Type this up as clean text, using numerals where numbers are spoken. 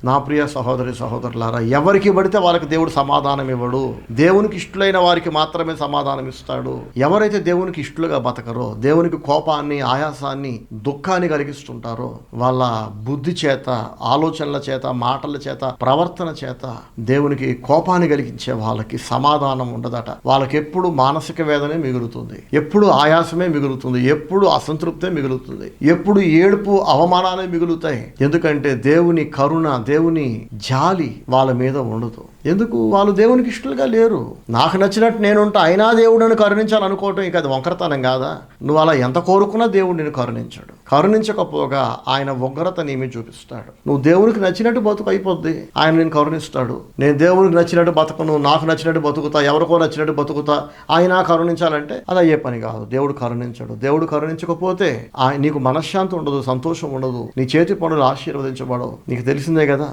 నా ప్రియ సహోదరి సహోదరులారా, ఎవరికి పడితే వాళ్ళకి దేవుడు సమాధానం ఇవ్వడు. దేవునికి ఇష్టలైన వారికి మాత్రమే సమాధానం ఇస్తాడు. ఎవరైతే దేవునికి ఇష్టలుగా బతకరో, దేవునికి కోపాన్ని, ఆయాసాన్ని, దుఃఖాన్ని కలిగిస్తుంటారో, వాళ్ళ బుద్ధి చేత, ఆలోచనల చేత, మాటల చేత, ప్రవర్తన చేత దేవునికి కోపాన్ని కలిగించే వాళ్ళకి సమాధానం ఉండదట. వాళ్ళకి ఎప్పుడు మానసిక వేదనే మిగులుతుంది, ఎప్పుడు ఆయాసమే మిగులుతుంది, ఎప్పుడు అసంతృప్తే మిగులుతుంది, ఎప్పుడు ఏడుపు, అవమానాలే మిగులుతాయి. ఎందుకంటే దేవుని కరుణ, దేవుని జాలి వాళ్ళ మీద ఉండదు. ఎందుకు? వాళ్ళు దేవునికి ఇష్టలుగా లేరు. నాకు నచ్చినట్టు నేనుంటా, అయినా దేవుడు నన్ను కరుణించాలనుకోవటం ఇక అది వంకరతనం కాదా? నువ్వు అలా ఎంత కోరుకున్నా దేవుడు నిన్ను కరుణించడు. కరుణించకపోగా ఆయన ఉగ్రత నీ మీద చూపిస్తాడు. నువ్వు దేవునికి నచ్చినట్టు బతుకు అయిపోద్ది, ఆయన నేను కరుణిస్తాడు. నేను దేవునికి నచ్చినట్టు బతకను, నాకు నచ్చినట్టు బతుకుతా, ఎవరికో నచ్చినట్టు బతుకుతా, ఆయన కరుణించాలంటే అది అయ్యే పని కాదు. దేవుడు కరుణించడు. దేవుడు కరుణించకపోతే నీకు మనశ్శాంతి ఉండదు, సంతోషం ఉండదు, నీ చేతి పనులు ఆశీర్వదించబడవు. నీకు తెలిసిందే కదా.